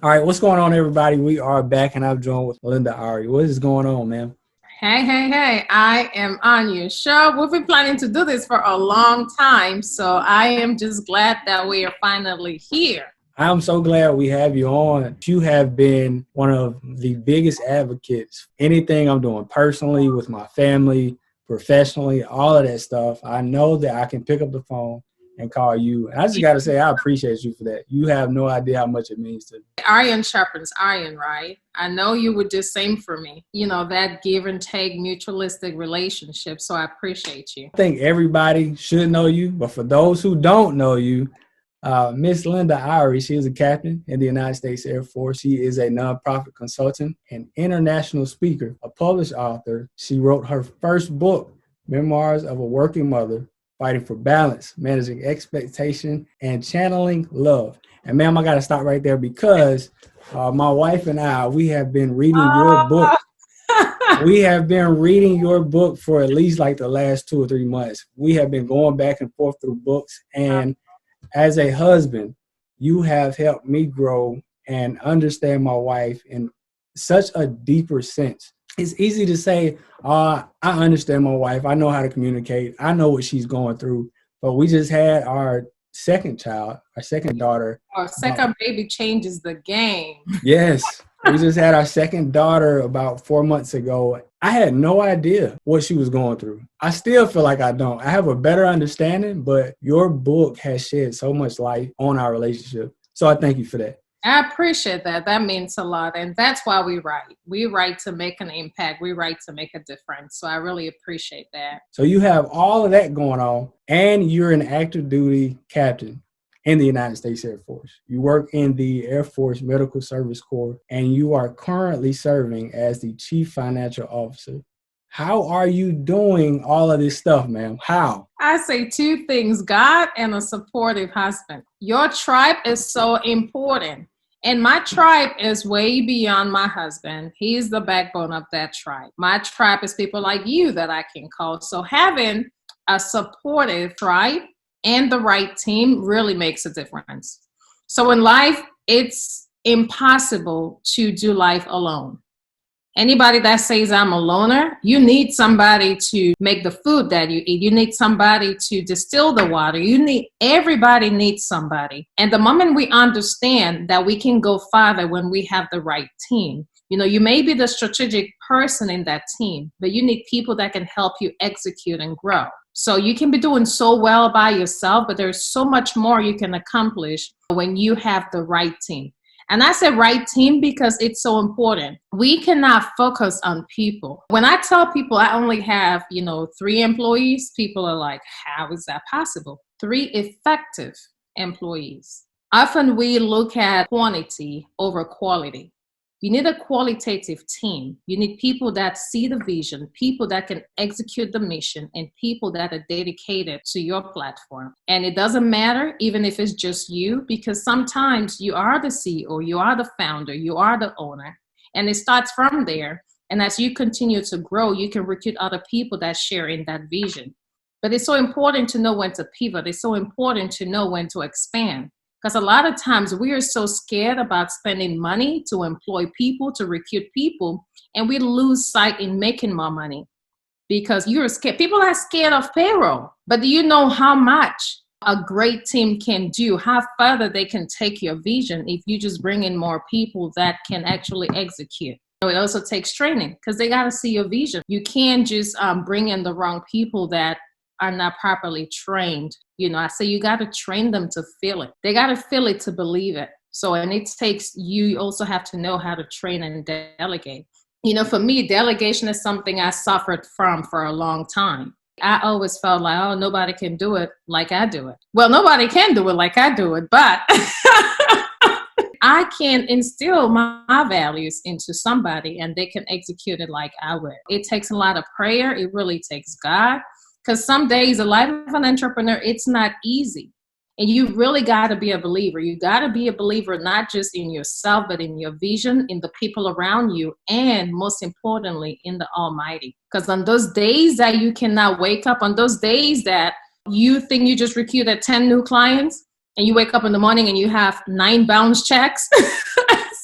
All right, what's going on, everybody? We are back, and I'm joined with Linda Arrey. What is going on, man? Hey. I am on your show. We've been planning to do this for a long time, so I am just glad that we are finally here. I'm so glad we have you on. You have been one of the biggest advocates. Anything I'm doing personally, with my family, professionally, all of that stuff, I know that I can pick up the phone and call you. And I just got to say, I appreciate you for that. You have no idea how much it means to me. Iron sharpens iron, right? I know you would do the same for me. You know, that give and take mutualistic relationship. So I appreciate you. I think everybody should know you, but for those who don't know you, Miss Linda Arrey, she is a captain in the United States Air Force. She is a nonprofit consultant, an international speaker, a published author. She wrote her first book, Memoirs of a Working Mother, Fighting for Balance, Managing Expectation, and Channeling Love. And ma'am, I got to stop right there because my wife and I, we have been reading your book. We have been reading your book for at least like the last 2 or 3 months. We have been going back and forth through books, and as a husband, you have helped me grow and understand my wife in such a deeper sense. It's easy to say, I understand my wife. I know how to communicate. I know what she's going through. But we just had our second child, our second daughter. Our second baby changes the game. Yes. We just had our second daughter about 4 months ago. I had no idea what she was going through. I still feel like I don't. I have a better understanding, but your book has shed so much light on our relationship. So I thank you for that. I appreciate that. That means a lot. And that's why we write. We write to make an impact. We write to make a difference. So I really appreciate that. So you have all of that going on, and you're an active duty captain in the United States Air Force. You work in the Air Force Medical Service Corps, and you are currently serving as the Chief Financial Officer. How are you doing all of this stuff, ma'am? How? I say 2 things, God and a supportive husband. Your tribe is so important. And my tribe is way beyond my husband. He's the backbone of that tribe. My tribe is people like you that I can call. So having a supportive tribe and the right team really makes a difference. So in life, it's impossible to do life alone. Anybody that says I'm a loner, you need somebody to make the food that you eat. You need somebody to distill the water. Everybody needs somebody. And the moment we understand that we can go farther when we have the right team, you may be the strategic person in that team, but you need people that can help you execute and grow. So you can be doing so well by yourself, but there's so much more you can accomplish when you have the right team. And I say right team because it's so important. We cannot focus on people. When I tell people I only have, 3 employees, people are like, how is that possible? 3 effective employees. Often we look at quantity over quality. You need a qualitative team. You need people that see the vision, people that can execute the mission, and people that are dedicated to your platform. And it doesn't matter even if it's just you, because sometimes you are the CEO, you are the founder, you are the owner, and it starts from there. And as you continue to grow, you can recruit other people that share in that vision. But it's so important to know when to pivot. It's so important to know when to expand. Because a lot of times we are so scared about spending money to employ people, to recruit people, and we lose sight in making more money because you're scared. People are scared of payroll, but do you know how much a great team can do, how further they can take your vision if you just bring in more people that can actually execute? It also takes training because they got to see your vision. You can't just bring in the wrong people that are not properly trained. I say you got to train them to feel it. They got to feel it to believe it. So, and it takes, you also have to know how to train and delegate. For me, delegation is something I suffered from for a long time. I always felt like, oh, nobody can do it like I do it. Well, nobody can do it like I do it, but I can instill my values into somebody and they can execute it like I would. It takes a lot of prayer. It really takes God. Because some days, the life of an entrepreneur, it's not easy. And you really got to be a believer. You got to be a believer, not just in yourself, but in your vision, in the people around you, and most importantly, in the Almighty. Because on those days that you cannot wake up, on those days that you think you just recruited 10 new clients, and you wake up in the morning and you have 9 bounce checks,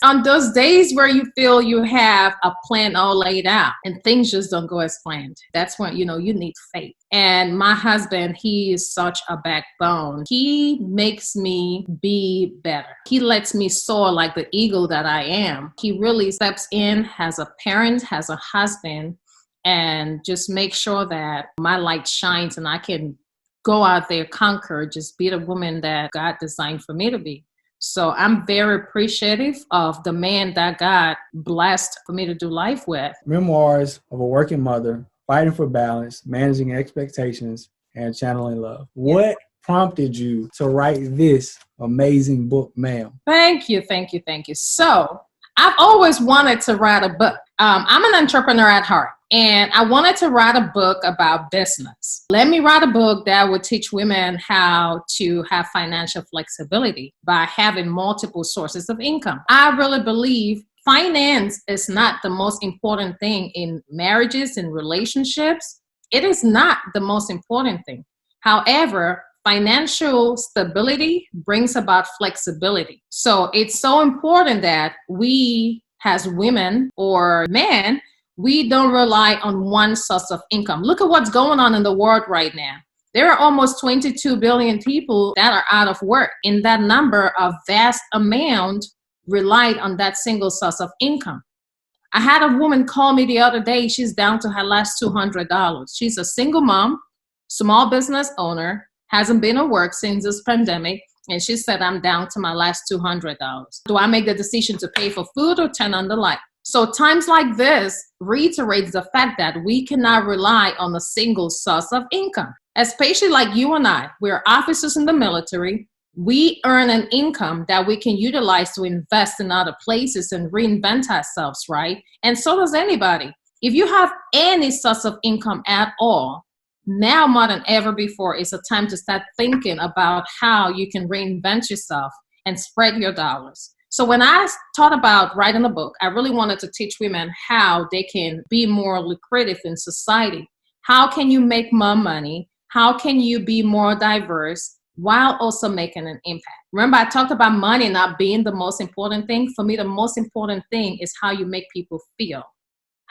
on those days where you feel you have a plan all laid out and things just don't go as planned, that's when, you need faith. And my husband, he is such a backbone. He makes me be better. He lets me soar like the eagle that I am. He really steps in as a parent, as a husband, and just make sure that my light shines and I can go out there, conquer, just be the woman that God designed for me to be. So I'm very appreciative of the man that God blessed for me to do life with. Memoirs of a Working Mother, Fighting for Balance, Managing Expectations, and Channeling Love. What prompted you to write this amazing book, ma'am? Thank you. So I've always wanted to write a book. I'm an entrepreneur at heart, and I wanted to write a book about business. Let me write a book that would teach women how to have financial flexibility by having multiple sources of income. I really believe finance is not the most important thing in marriages and relationships. It is not the most important thing. However, financial stability brings about flexibility. So it's so important that we, as women or men, we don't rely on one source of income. Look at what's going on in the world right now. There are almost 22 billion people that are out of work. In that number, a vast amount relied on that single source of income. I had a woman call me the other day. She's down to her last $200. She's a single mom, small business owner, hasn't been at work since this pandemic, and she said, I'm down to my last $200. Do I make the decision to pay for food or turn on the light? So times like this reiterates the fact that we cannot rely on a single source of income, especially like you and I. We're officers in the military. We earn an income that we can utilize to invest in other places and reinvent ourselves, right? And so does anybody. If you have any source of income at all, now more than ever before is a time to start thinking about how you can reinvent yourself and spread your dollars. So when I thought about writing a book, I really wanted to teach women how they can be more lucrative in society. How can you make more money? How can you be more diverse while also making an impact? Remember, I talked about money not being the most important thing. For me, the most important thing is how you make people feel.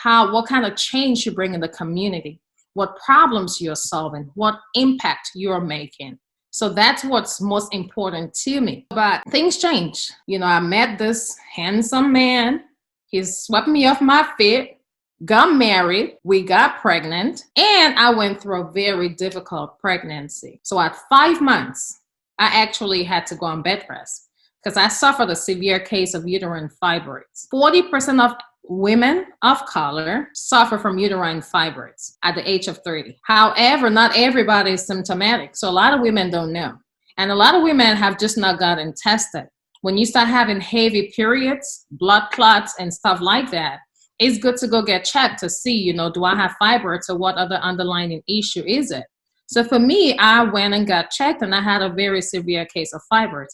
What kind of change you bring in the community. What problems you're solving, what impact you're making. So that's what's most important to me. But things change. I met this handsome man. He swept me off my feet, got married, we got pregnant, and I went through a very difficult pregnancy. So at 5 months, I actually had to go on bed rest because I suffered a severe case of uterine fibroids. 40% of women of color suffer from uterine fibroids at the age of 30. However, not everybody is symptomatic. So a lot of women don't know. And a lot of women have just not gotten tested. When you start having heavy periods, blood clots, and stuff like that, it's good to go get checked to see, do I have fibroids or what other underlying issue is it? So for me, I went and got checked and I had a very severe case of fibroids.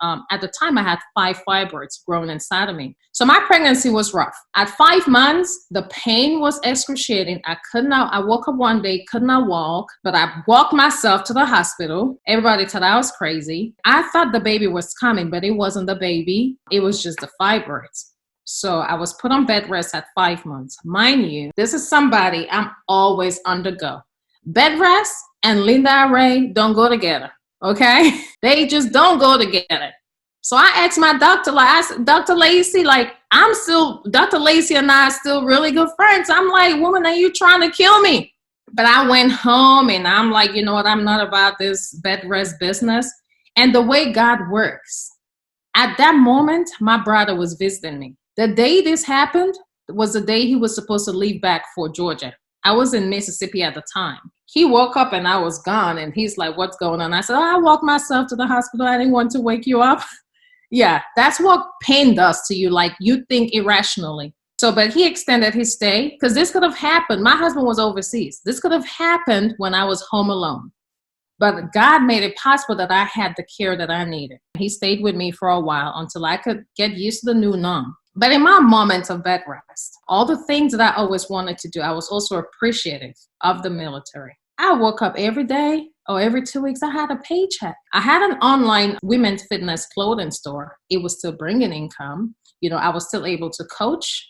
At the time, I had 5 fibroids growing inside of me. So my pregnancy was rough. At 5 months, the pain was excruciating. I woke up one day, could not walk, but I walked myself to the hospital. Everybody thought I was crazy. I thought the baby was coming, but it wasn't the baby. It was just the fibroids. So I was put on bed rest at 5 months. Mind you, this is somebody I'm always on the go. Bed rest and Linda Arrey don't go together. Okay? They just don't go together. So I asked my doctor, Dr. Lacey, Dr. Lacey and I are still really good friends. I'm like, woman, are you trying to kill me? But I went home and I'm like, you know what? I'm not about this bed rest business. And the way God works, at that moment, my brother was visiting me. The day this happened was the day he was supposed to leave back for Georgia. I was in Mississippi at the time. He woke up and I was gone and he's like, what's going on? I said, I walked myself to the hospital. I didn't want to wake you up. Yeah, that's what pain does to you. Like you think irrationally. But he extended his stay because this could have happened. My husband was overseas. This could have happened when I was home alone. But God made it possible that I had the care that I needed. He stayed with me for a while until I could get used to the new norm. But in my moments of bed rest, all the things that I always wanted to do, I was also appreciative of the military. I woke up every day or every 2 weeks, I had a paycheck. I had an online women's fitness clothing store. It was still bringing income. I was still able to coach.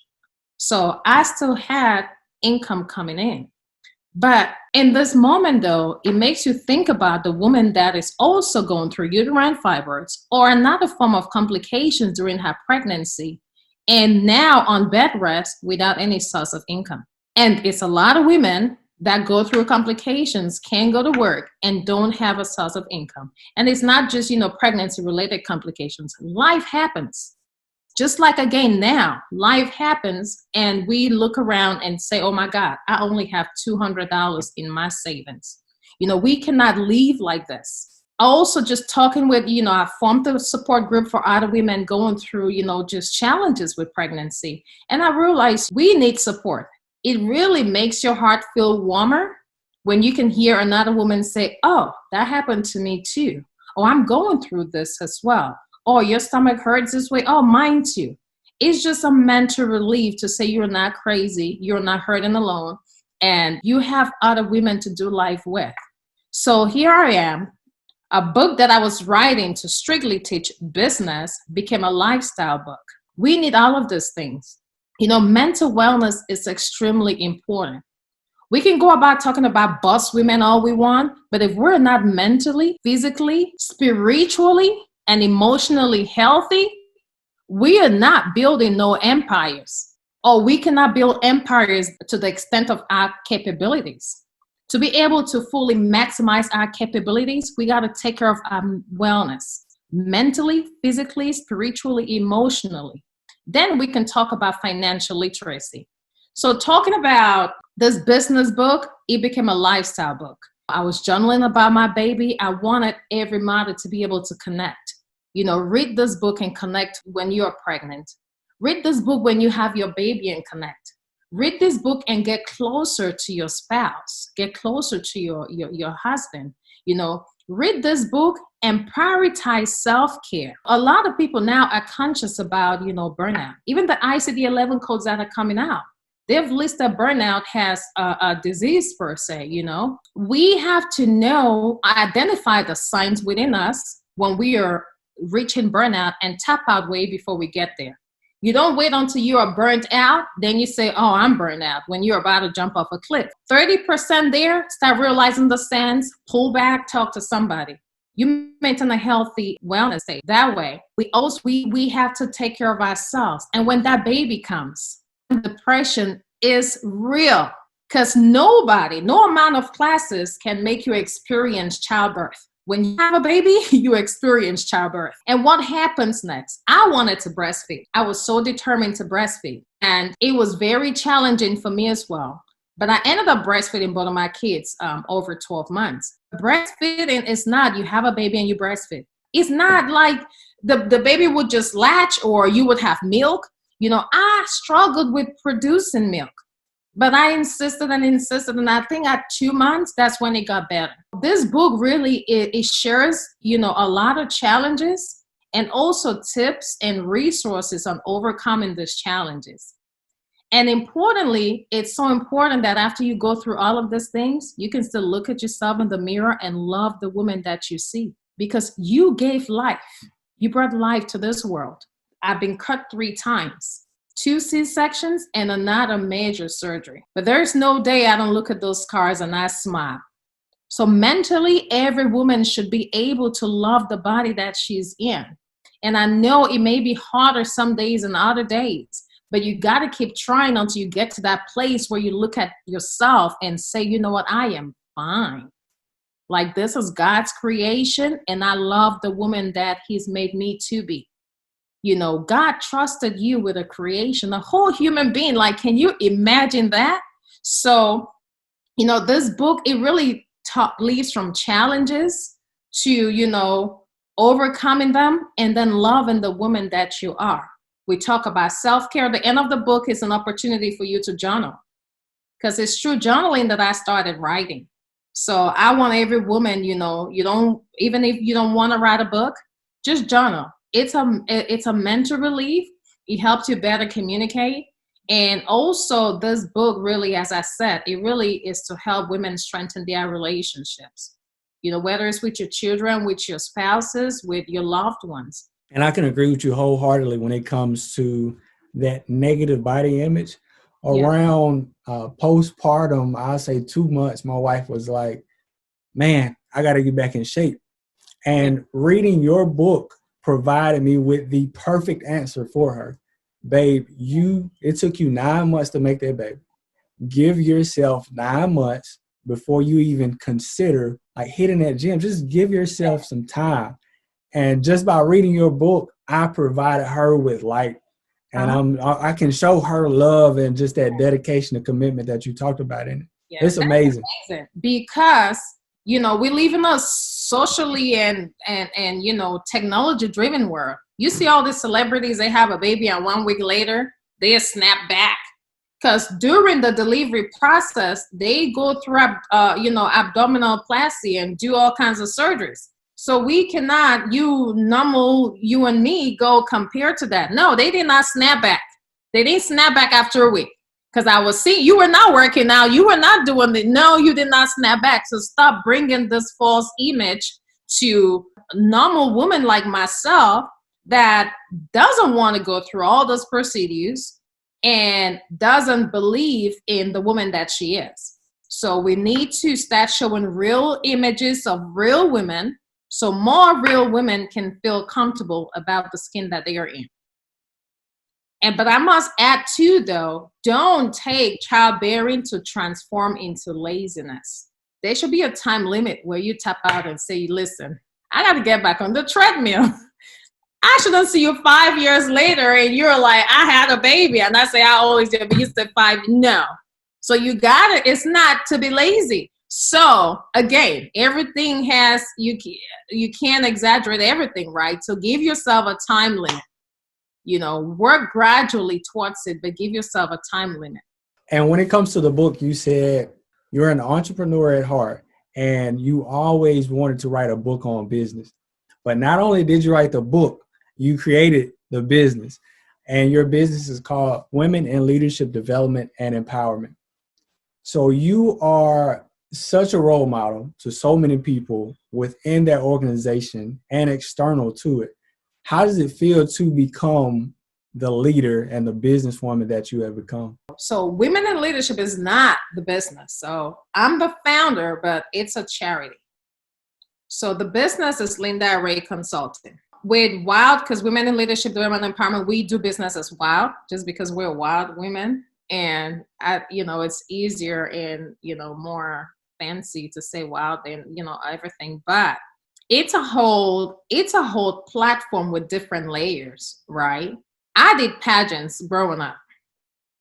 So I still had income coming in. But in this moment, though, it makes you think about the woman that is also going through uterine fibroids or another form of complications during her pregnancy, and now on bed rest without any source of income. And it's a lot of women that go through complications, can't go to work, and don't have a source of income. And it's not just, pregnancy-related complications. Life happens. Just like, again, now, life happens, and we look around and say, oh my God, I only have $200 in my savings. We cannot live like this. Also, just talking with, I formed a support group for other women going through, just challenges with pregnancy. And I realized we need support. It really makes your heart feel warmer when you can hear another woman say, oh, that happened to me too. Oh, I'm going through this as well. Oh, your stomach hurts this way. Oh, mine too. It's just a mental relief to say you're not crazy, you're not hurting alone, and you have other women to do life with. So here I am. A book that I was writing to strictly teach business became a lifestyle book. We need all of these things. Mental wellness is extremely important. We can go about talking about boss women all we want, but if we're not mentally, physically, spiritually, and emotionally healthy, we are not building no empires, or we cannot build empires to the extent of our capabilities. To be able to fully maximize our capabilities, we got to take care of our wellness, mentally, physically, spiritually, emotionally. Then we can talk about financial literacy. So talking about this business book, it became a lifestyle book. I was journaling about my baby. I wanted every mother to be able to connect. Read this book and connect when you're pregnant. Read this book when you have your baby and connect. Read this book and get closer to your spouse. Get closer to your husband. Read this book and prioritize self-care. A lot of people now are conscious about, burnout. Even the ICD-11 codes that are coming out, they've listed burnout as a disease per se, We have to identify the signs within us when we are reaching burnout and tap out way before we get there. You don't wait until you are burnt out, then you say, oh, I'm burnt out, when you're about to jump off a cliff. 30% there, start realizing the signs, pull back, talk to somebody. You maintain a healthy wellness state. That way, we have to take care of ourselves. And when that baby comes, depression is real, because no amount of classes can make you experience childbirth. When you have a baby, you experience childbirth. And what happens next? I wanted to breastfeed. I was so determined to breastfeed. And it was very challenging for me as well. But I ended up breastfeeding both of my kids over 12 months. Breastfeeding is not you have a baby and you breastfeed. It's not like the baby would just latch or you would have milk. I struggled with producing milk. But I insisted, and I think at 2 months, that's when it got better. This book really, it shares, a lot of challenges and also tips and resources on overcoming these challenges. And importantly, it's so important that after you go through all of these things, you can still look at yourself in the mirror and love the woman that you see, because you gave life. You brought life to this world. I've been cut 3 times. 2 C-sections and another major surgery. But there's no day I don't look at those scars and I smile. So mentally, every woman should be able to love the body that she's in. And I know it may be harder some days than other days, but you got to keep trying until you get to that place where you look at yourself and say, you know what, I am fine. Like, this is God's creation, and I love the woman that He's made me to be. God trusted you with a creation, a whole human being. Like, can you imagine that? So, this book, it really leads from challenges to, overcoming them and then loving the woman that you are. We talk about self-care. The end of the book is an opportunity for you to journal, because it's through journaling that I started writing. So I want every woman, even if you don't want to write a book, just journal. It's a mental relief. It helps you better communicate. And also this book really, as I said, it really is to help women strengthen their relationships. Whether it's with your children, with your spouses, with your loved ones. And I can agree with you wholeheartedly when it comes to that negative body image. Yeah. Around postpartum, I'll say 2 months, my wife was like, man, I got to get back in shape. Yeah. And reading your book provided me with the perfect answer for her. Babe, it took you 9 months to make that baby. Give yourself 9 months before you even consider like hitting that gym. Just give yourself some time. And just by reading your book, I provided her with light. And I can show her love and just that dedication and commitment that you talked about in it. Yeah, It's amazing. Because we live in a socially and technology driven world. You see all these celebrities, they have a baby and 1 week later they snap back, because during the delivery process they go through abdominoplasty and do all kinds of surgeries. So we cannot, you and me, go compare to that. No, they did not snap back. They didn't snap back after a week. Because I was seeing you were not working out. You were not doing it. No, you did not snap back. So stop bringing this false image to a normal woman like myself that doesn't want to go through all those procedures and doesn't believe in the woman that she is. So we need to start showing real images of real women, so more real women can feel comfortable about the skin that they are in. But I must add too, though, don't take childbearing to transform into laziness. There should be a time limit where you tap out and say, listen, I got to get back on the treadmill. I shouldn't see you 5 years later and you're like, I had a baby. And I say, I always did, but you said 5. No. So you got it. It's not to be lazy. So again, everything has, you can't exaggerate everything, right? So give yourself a time limit. Work gradually towards it, but give yourself a time limit. And when it comes to the book, you said you're an entrepreneur at heart and you always wanted to write a book on business. But not only did you write the book, you created the business. And your business is called Women in Leadership Development and Empowerment. So you are such a role model to so many people within that organization and external to it. How does it feel to become the leader and the businesswoman that you have become? So Women in Leadership is not the business. So I'm the founder, but it's a charity. So the business is Linda Arrey Consulting. With WILD, because Women in Leadership Development and Empowerment, we do business as WILD, just because we're wild women. And, it's easier and, more fancy to say WILD than, everything. But it's a whole platform with different layers, right? I did pageants growing up.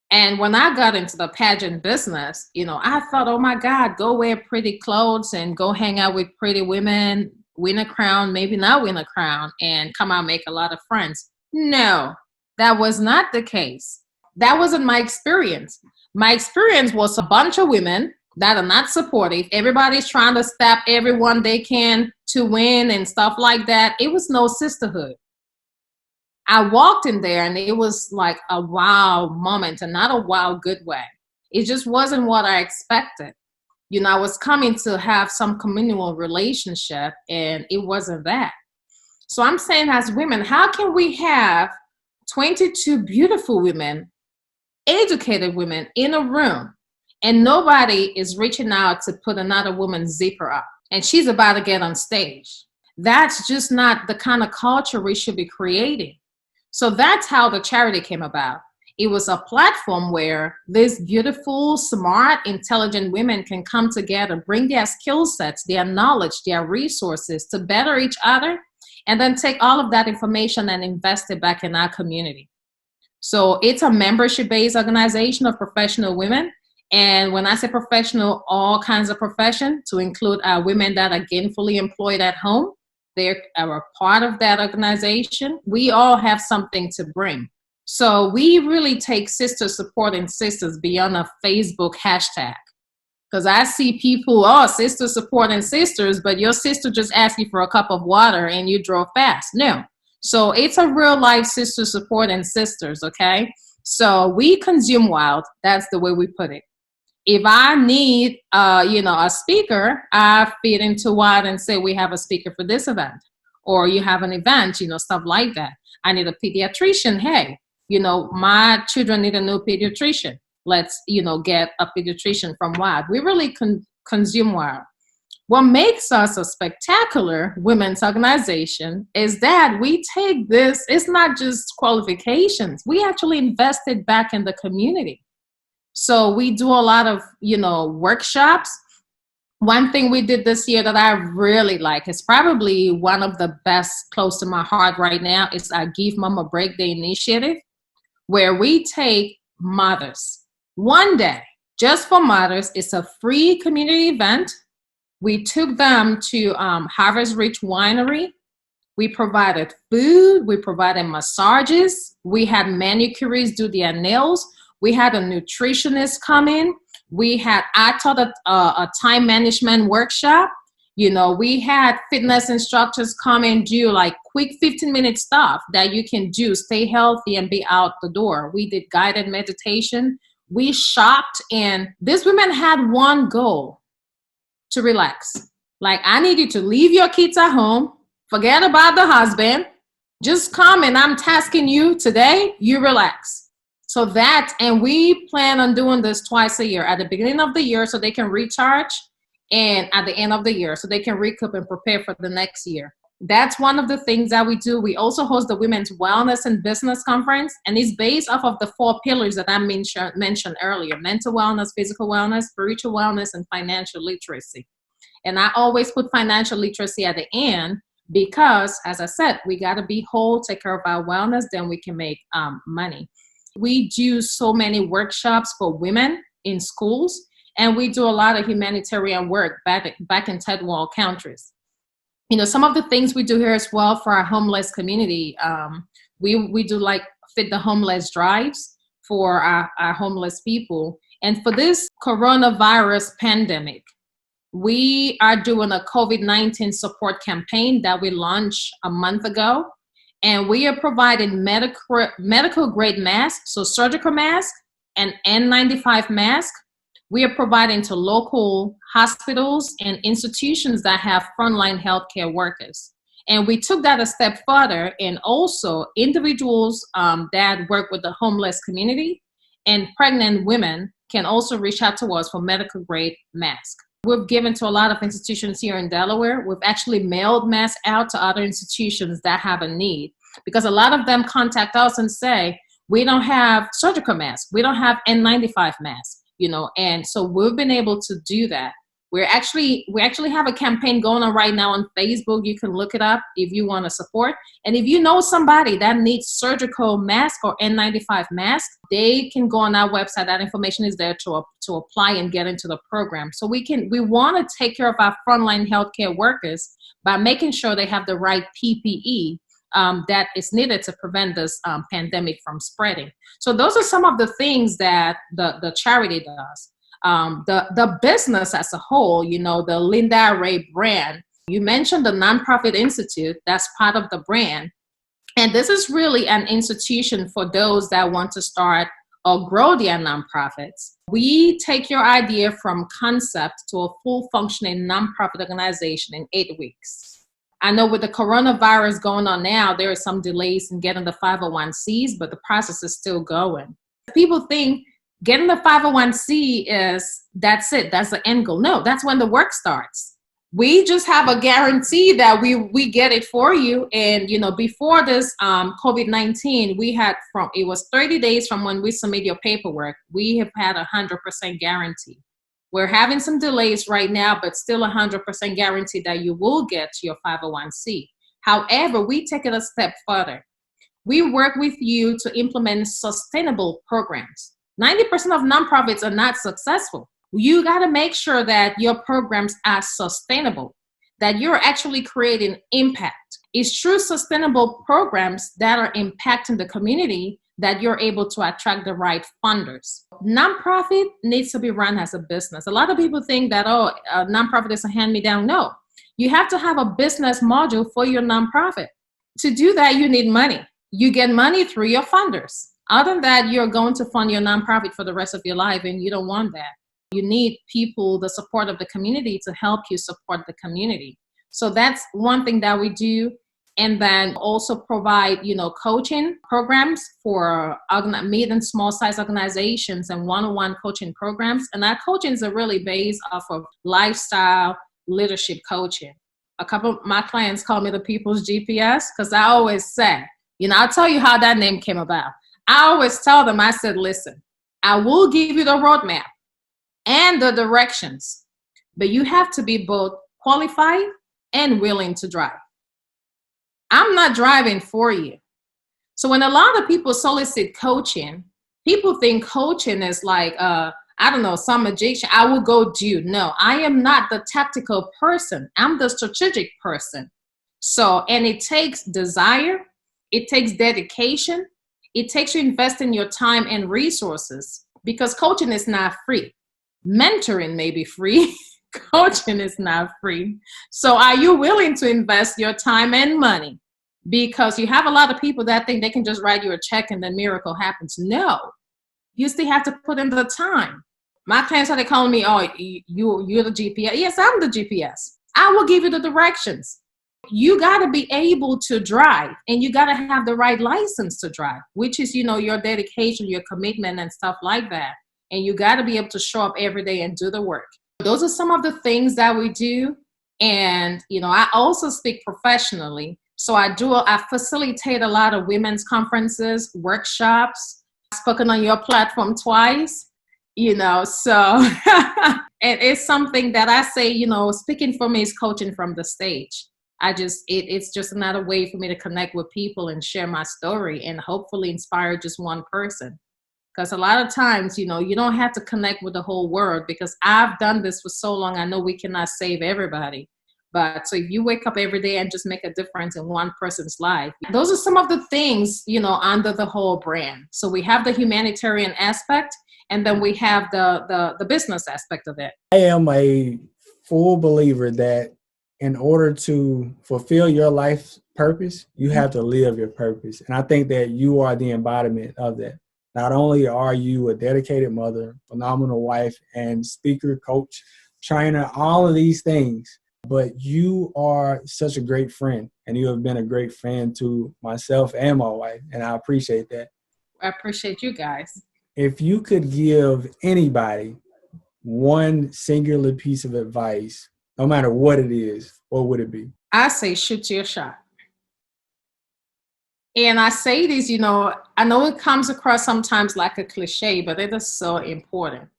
And when I got into the pageant business, I thought, oh my God, go wear pretty clothes and go hang out with pretty women, win a crown, maybe not win a crown, and come out and make a lot of friends. No, that was not the case. That wasn't my experience. My experience was a bunch of women that are not supportive. Everybody's trying to stab everyone they can to win and stuff like that. It was no sisterhood. I walked in there and it was like a wow moment, and not a wow good way. It just wasn't what I expected. I was coming to have some communal relationship and it wasn't that. So I'm saying, as women, how can we have 22 beautiful women, educated women in a room, and nobody is reaching out to put another woman's zipper up and she's about to get on stage? That's just not the kind of culture we should be creating. So that's how the charity came about. It was a platform where these beautiful, smart, intelligent women can come together, bring their skill sets, their knowledge, their resources to better each other, and then take all of that information and invest it back in our community. So it's a membership-based organization of professional women. And when I say professional, all kinds of profession, to include women that are gainfully employed at home. They are a part of that organization. We all have something to bring. So we really take sister supporting sisters beyond a Facebook hashtag. Because I see people, sister supporting sisters, but your sister just asked you for a cup of water and you drove fast. No. So it's a real life sister supporting sisters, okay? So we consume WILD. That's the way we put it. If I need, a speaker, I feed into WILD and say we have a speaker for this event. or you have an event, stuff like that. I need a pediatrician. Hey, my children need a new pediatrician. Let's, get a pediatrician from WILD. We really consume WILD. What makes us a spectacular women's organization is that we take this, it's not just qualifications. We actually invested back in the community. So we do a lot of, workshops. One thing we did this year that I really like, is probably one of the best close to my heart right now, is our Give Mom a Break Day initiative, where we take mothers one day just for mothers. It's a free community event. We took them to Harvest Ridge Winery. We provided food. We provided massages. We had manicurists do their nails. We had a nutritionist come in. I taught a time management workshop. We had fitness instructors come and do like quick 15-minute stuff that you can do, stay healthy and be out the door. We did guided meditation. We shopped, and these women had one goal: to relax. Like, I need you to leave your kids at home, forget about the husband, just come, and I'm tasking you today, you relax. So and we plan on doing this twice a year, at the beginning of the year so they can recharge, and at the end of the year so they can recoup and prepare for the next year. That's one of the things that we do. We also host the Women's Wellness and Business Conference, and it's based off of the 4 pillars that I mentioned earlier: mental wellness, physical wellness, spiritual wellness, and financial literacy. And I always put financial literacy at the end because, as I said, we got to be whole, take care of our wellness, then we can make money. We do so many workshops for women in schools, and we do a lot of humanitarian work back in third world countries. Some of the things we do here as well for our homeless community, we do like Fit the Homeless drives for our homeless people. And for this coronavirus pandemic, we are doing a COVID-19 support campaign that we launched a month ago. And we are providing medical grade masks, so surgical masks and N95 masks. We are providing to local hospitals and institutions that have frontline healthcare workers. And we took that a step further, and also individuals that work with the homeless community and pregnant women can also reach out to us for medical grade masks. We've given to a lot of institutions here in Delaware. We've actually mailed masks out to other institutions that have a need, because a lot of them contact us and say, we don't have surgical masks, we don't have N95 masks, and so we've been able to do that. We actually have a campaign going on right now on Facebook. You can look it up if you want to support. And if you know somebody that needs surgical mask or N95 mask, they can go on our website. That information is there to apply and get into the program. So we want to take care of our frontline healthcare workers by making sure they have the right PPE that is needed to prevent this pandemic from spreading. So those are some of the things that the charity does. The business as a whole, the Linda Arrey brand, you mentioned the Nonprofit Institute, that's part of the brand. And this is really an institution for those that want to start or grow their nonprofits. We take your idea from concept to a full functioning nonprofit organization in 8 weeks. I know with the coronavirus going on now, there are some delays in getting the 501Cs, but the process is still going. People think getting the 501C that's it, that's the end goal. No, that's when the work starts. We just have a guarantee that we get it for you. And, before this COVID-19, it was 30 days from when we submit your paperwork. We have had 100% guarantee. We're having some delays right now, but still 100% guarantee that you will get your 501C. However, we take it a step further. We work with you to implement sustainable programs. 90% of nonprofits are not successful. You got to make sure that your programs are sustainable, that you're actually creating impact. It's true sustainable programs that are impacting the community that you're able to attract the right funders. Nonprofit needs to be run as a business. A lot of people think that, a nonprofit is a hand-me-down. No, you have to have a business module for your nonprofit. To do that, you need money. You get money through your funders. Other than that, you're going to fund your nonprofit for the rest of your life, and you don't want that. You need people, the support of the community, to help you support the community. So that's one thing that we do. And then also provide, coaching programs for mid and small size organizations and one-on-one coaching programs. And our coachings are really based off of lifestyle leadership coaching. A couple of my clients call me the people's GPS because I always say, I'll tell you how that name came about. I always tell them, I said, listen, I will give you the roadmap and the directions, but you have to be both qualified and willing to drive. I'm not driving for you. So when a lot of people solicit coaching, people think coaching is like, some magician. I will go do. No, I am not the tactical person. I'm the strategic person. So, and it takes desire. It takes dedication. It takes you investing your time and resources because coaching is not free. Mentoring may be free. Coaching is not free. So are you willing to invest your time and money? Because you have a lot of people that think they can just write you a check and then miracle happens. No, you still have to put in the time. My clients are calling me, oh, you're the GPS. Yes, I'm the GPS. I will give you the directions. You got to be able to drive and you got to have the right license to drive, which is, your dedication, your commitment and stuff like that. And you got to be able to show up every day and do the work. Those are some of the things that we do. And, I also speak professionally. So I facilitate a lot of women's conferences, workshops. I've spoken on your platform twice, so and it's something that I say, speaking for me is coaching from the stage. It's just another way for me to connect with people and share my story and hopefully inspire just one person. Because a lot of times, you don't have to connect with the whole world because I've done this for so long. I know we cannot save everybody. But so if you wake up every day and just make a difference in one person's life, those are some of the things, under the whole brand. So we have the humanitarian aspect and then we have the business aspect of it. I am a full believer that in order to fulfill your life's purpose, you have to live your purpose. And I think that you are the embodiment of that. Not only are you a dedicated mother, phenomenal wife, and speaker, coach, trainer, all of these things, but you are such a great friend, and you have been a great friend to myself and my wife, and I appreciate that. I appreciate you guys. If you could give anybody one singular piece of advice, no matter what it is, what would it be? I say shoot your shot. And I say this, I know it comes across sometimes like a cliche, but it is so important.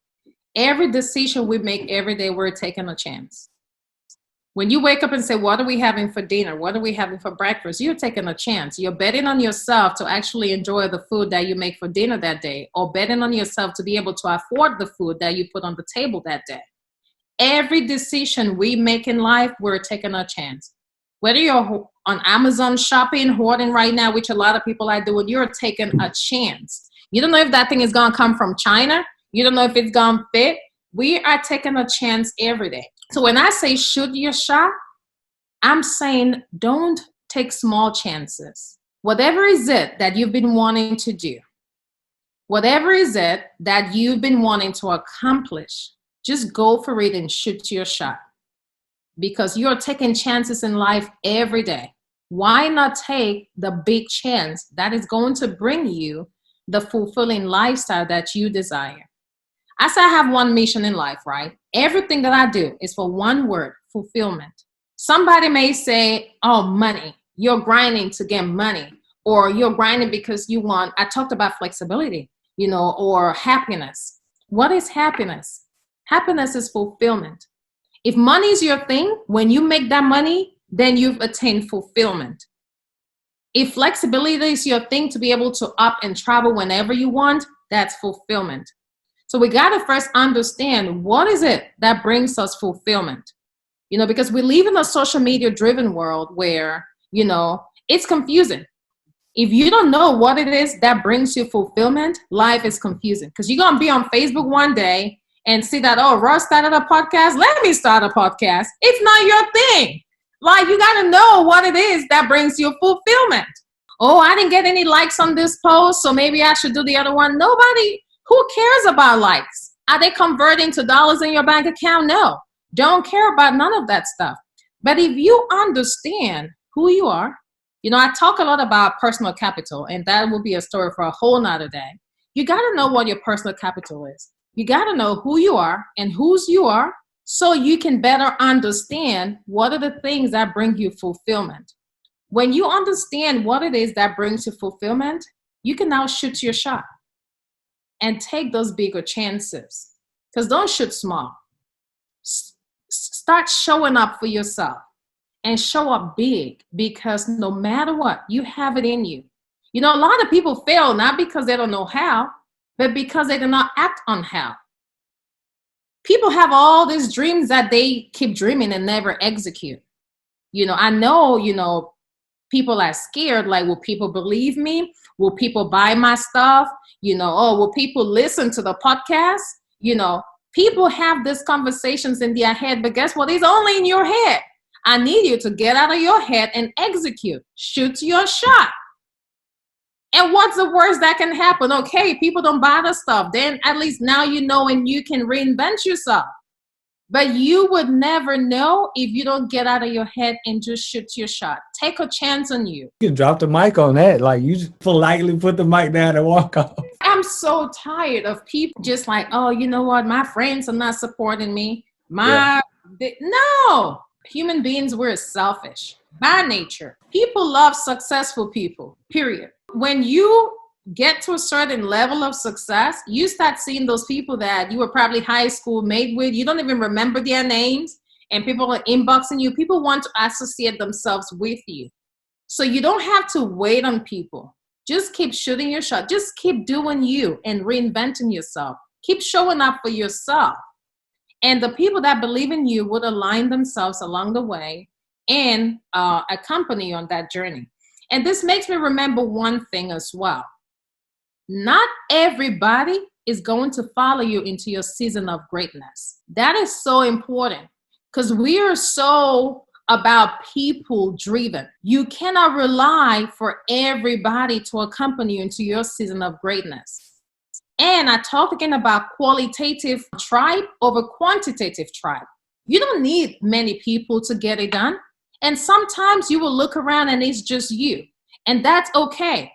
Every decision we make every day, we're taking a chance. When you wake up and say, what are we having for dinner? What are we having for breakfast? You're taking a chance. You're betting on yourself to actually enjoy the food that you make for dinner that day, or betting on yourself to be able to afford the food that you put on the table that day. Every decision we make in life, we're taking a chance. Whether you're on Amazon shopping, hoarding right now, which a lot of people are doing, you're taking a chance. You don't know if that thing is going to come from China. You don't know if it's going to fit. We are taking a chance every day. So when I say shoot your shot, I'm saying don't take small chances. Whatever is it that you've been wanting to do, whatever is it that you've been wanting to accomplish, just go for it and shoot your shot. Because you're taking chances in life every day. Why not take the big chance that is going to bring you the fulfilling lifestyle that you desire? I say I have one mission in life, right? Everything that I do is for one word, fulfillment. Somebody may say, oh, money. You're grinding to get money. Or you're grinding because I talked about flexibility, or happiness. What is happiness? Happiness is fulfillment. If money is your thing, when you make that money, then you've attained fulfillment. If flexibility is your thing to be able to up and travel whenever you want, that's fulfillment. So we got to first understand what is it that brings us fulfillment. Because we live in a social media driven world where, it's confusing. If you don't know what it is that brings you fulfillment, life is confusing. Because you're going to be on Facebook one day and see that, oh, Ross started a podcast. Let me start a podcast. It's not your thing. Like, you got to know what it is that brings you fulfillment. Oh, I didn't get any likes on this post, so maybe I should do the other one. Nobody, who cares about likes? Are they converting to dollars in your bank account? No, don't care about none of that stuff. But if you understand who you are, You know, I talk a lot about personal capital, and that will be a story for a whole nother day. You got to know what your personal capital is. You got to know who you are and whose you are so you can better understand what are the things that bring you fulfillment. When you understand what it is that brings you fulfillment, you can now shoot your shot and take those bigger chances. Because don't shoot small. Start showing up for yourself and show up big, because no matter what, you have it in you. You know, a lot of people fail not because they don't know how, but because they do not act on how. People have all these dreams that they keep dreaming and never execute. You know, I know, people are scared, like, will people believe me? Will people buy my stuff? Will people listen to the podcast? People have these conversations in their head, but guess what? It's only in your head. I need you to get out of your head and execute. Shoot your shot. And what's the worst that can happen? Okay, people don't buy the stuff. Then at least now you know and you can reinvent yourself. But you would never know if you don't get out of your head and just shoot your shot. Take a chance on you. You can drop the mic on that. Like, you just politely put the mic down and walk off. I'm so tired of people just like, oh, you know what? My friends are not supporting me. No. Human beings, we're selfish by nature. People love successful people, period. When you get to a certain level of success, you start seeing those people that you were probably high school mate with. You don't even remember their names, and people are inboxing you. People want to associate themselves with you. So you don't have to wait on people. Just keep shooting your shot. Just keep doing you and reinventing yourself. Keep showing up for yourself. And the people that believe in you would align themselves along the way and accompany you on that journey. And this makes me remember one thing as well. Not everybody is going to follow you into your season of greatness. That is so important, because we are so about people driven. You cannot rely for everybody to accompany you into your season of greatness. And I talk again about qualitative tribe over quantitative tribe. You don't need many people to get it done. And sometimes you will look around and it's just you. And that's okay.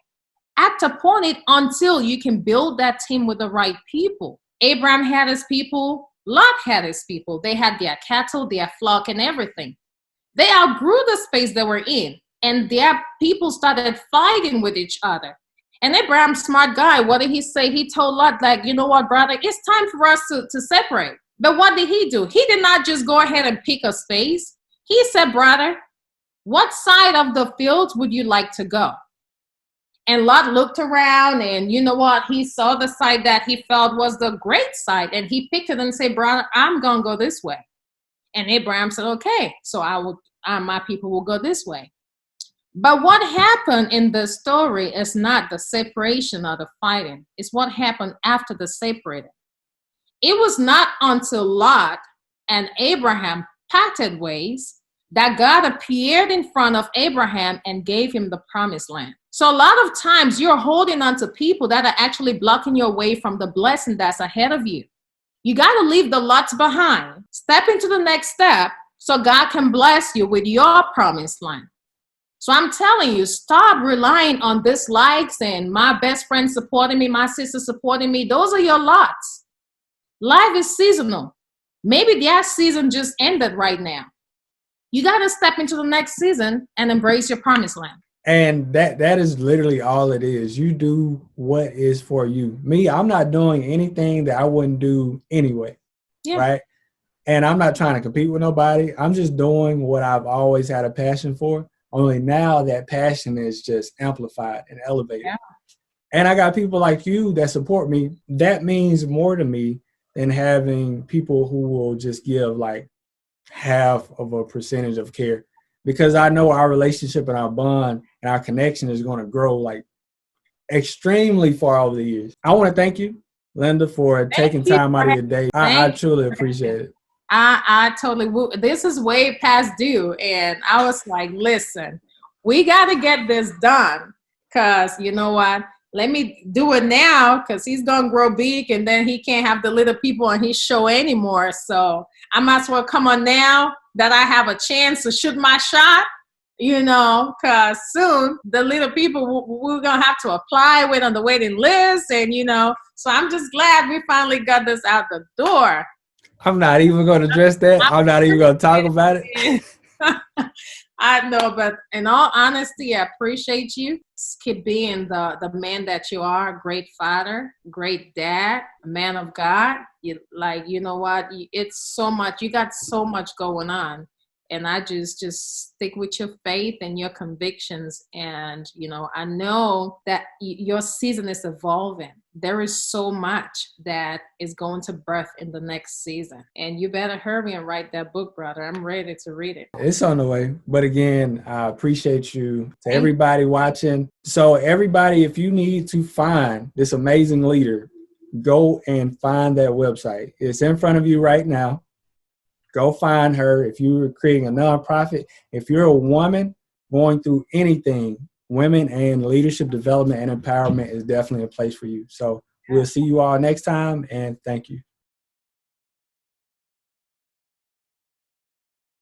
Act upon it until you can build that team with the right people. Abraham had his people. Lot had his people. They had their cattle, their flock, and everything. They outgrew the space they were in, and their people started fighting with each other. And Abraham, smart guy, what did he say? He told Lot, like, you know what, brother, it's time for us to separate. But what did he do? He did not just go ahead and pick a space. He said, brother, what side of the field would you like to go? And Lot looked around, and you know what? He saw the side that he felt was the great side, and he picked it and said, brother, I'm going to go this way. And Abraham said, okay, so my people will go this way. But what happened in the story is not the separation or the fighting. It's what happened after the separating. It was not until Lot and Abraham parted ways that God appeared in front of Abraham and gave him the promised land. So a lot of times you're holding on to people that are actually blocking your way from the blessing that's ahead of you. You got to leave the lots behind, step into the next step so God can bless you with your promised land. So I'm telling you, stop relying on this likes and my best friend supporting me, my sister supporting me. Those are your lots. Life is seasonal. Maybe their season just ended right now. You got to step into the next season and embrace your promised land. And that is literally all it is. You do what is for you. Me, I'm not doing anything that I wouldn't do anyway, right? And I'm not trying to compete with nobody. I'm just doing what I've always had a passion for. Only now that passion is just amplified and elevated. Yeah. And I got people like you that support me. That means more to me than having people who will just give like half of a percentage of care. Because I know our relationship and our bond and our connection is going to grow like extremely far over the years. I want to thank you, Linda, for taking time out of your day. I truly appreciate it. I totally will. This is way past due. And I was like, listen, we got to get this done, because you know what? Let me do it now, because he's going to grow big and then he can't have the little people on his show anymore. So I might as well come on now that I have a chance to shoot my shot because soon the little people we're going to have to apply with on the waiting list. And, so I'm just glad we finally got this out the door. I'm not even going to address that. I'm not even going to talk about it. I know, but in all honesty, I appreciate you. Keep being the man that you are, a great father, great dad, a man of God. You know what? It's so much. You got so much going on. And I just stick with your faith and your convictions. And, I know that your season is evolving. There is so much that is going to birth in the next season. And you better hurry and write that book, brother. I'm ready to read it. It's on the way. But again, I appreciate you. To everybody watching. So everybody, if you need to find this amazing leader, go and find that website. It's in front of you right now. Go find her. If you're creating a nonprofit, if you're a woman going through anything, women and leadership development and empowerment is definitely a place for you. So we'll see you all next time, and thank you.